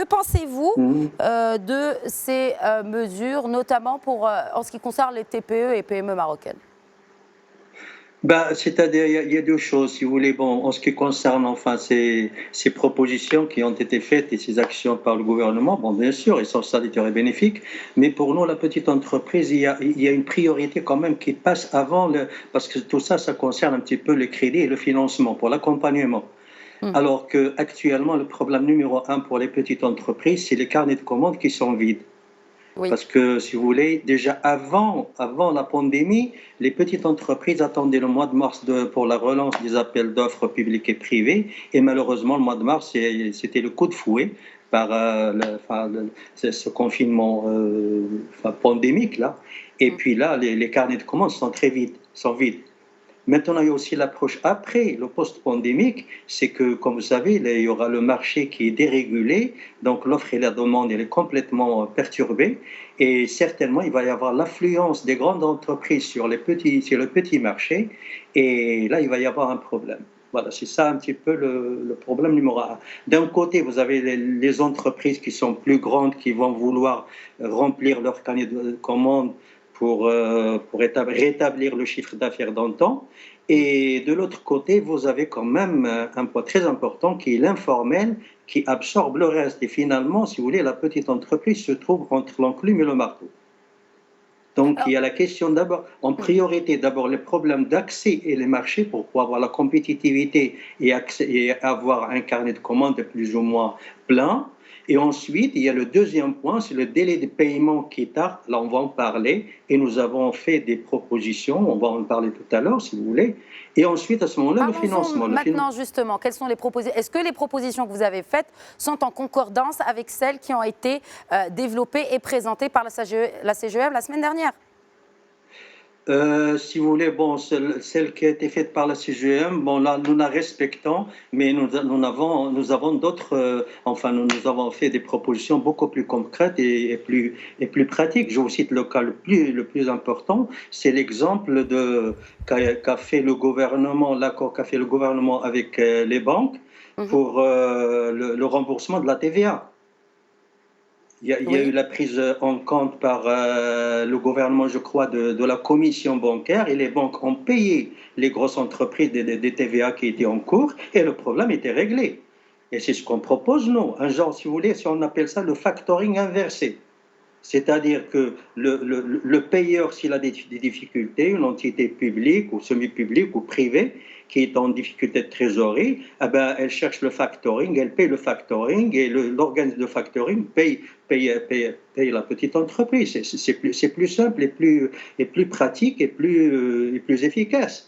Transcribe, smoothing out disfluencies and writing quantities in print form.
pensez-vous Mhm. de ces mesures, notamment en ce qui concerne les TPE et PME marocaines? Bah, c'est-à-dire, il y a 2 choses, si vous voulez. Bon, en ce qui concerne, enfin, ces propositions qui ont été faites et ces actions par le gouvernement, bon, bien sûr, elles sont salutaires et bénéfiques, mais pour nous, la petite entreprise, il y a une priorité quand même qui passe avant parce que tout ça, ça concerne un petit peu le crédit et le financement pour l'accompagnement. Hmm. Alors qu'actuellement, le problème numéro un pour les petites entreprises, c'est les carnets de commandes qui sont vides. Oui. Parce que, si vous voulez, déjà avant la pandémie, les petites entreprises attendaient le mois de mars pour la relance des appels d'offres publics et privés. Et malheureusement, le mois de mars, c'était le coup de fouet par ce confinement pandémique là. Et Hmm. puis là, les carnets de commandes sont très vides, sont vides. Maintenant, il y a aussi l'approche après le post-pandémique, c'est que, comme vous savez, il y aura le marché qui est dérégulé, donc l'offre et la demande, elle est complètement perturbée, et certainement, il va y avoir l'affluence des grandes entreprises sur le petit marché, et là, il va y avoir un problème. Voilà, c'est ça un petit peu le problème numéro un. D'un côté, vous avez les entreprises qui sont plus grandes, qui vont vouloir remplir leur carnet de commandes pour rétablir le chiffre d'affaires d'antan. Hmm. Et de l'autre côté, vous avez quand même un point très important qui est l'informel, qui absorbe le reste. Et finalement, si vous voulez, la petite entreprise se trouve entre l'enclume et le marteau. Donc, il Alors, y a la question d'abord, en hmm. priorité, d'abord les problèmes d'accès et les marchés pour pouvoir avoir la compétitivité et avoir un carnet de commandes plus ou moins plein. Et ensuite, il y a le deuxième point, c'est le délai de paiement qui tarde. Là, on va en parler et nous avons fait des propositions. On va en parler tout à l'heure, si vous voulez. Et ensuite, à ce moment-là, le Parlons-en financement. maintenant justement. Quelles sont les propositions? Est-ce que les propositions que vous avez faites sont en concordance avec celles qui ont été développées et présentées par la CGM la semaine dernière? Si vous voulez, bon, celle qui a été faite par la CGM, bon, là, nous la respectons, mais nous avons d'autres, enfin, nous avons fait des propositions beaucoup plus concrètes et plus pratiques. Je vous cite le cas le plus important, c'est l'exemple qu'a fait le gouvernement, l'accord qu'a fait le gouvernement avec les banques Mhm. pour le remboursement de la TVA. Il y a eu Oui. la prise en compte par le gouvernement, je crois, de la commission bancaire, et les banques ont payé les grosses entreprises des TVA qui étaient en cours, et le problème était réglé. Et c'est ce qu'on propose, nous. Un genre, si vous voulez, si on appelle ça le factoring inversé. C'est-à-dire que le payeur, s'il a des difficultés, une entité publique ou semi-publique ou privée qui est en difficulté de trésorerie, eh ben, elle cherche le factoring, elle paye le factoring, et l'organisme de factoring paye la petite entreprise. C'est plus simple et plus pratique et plus efficace.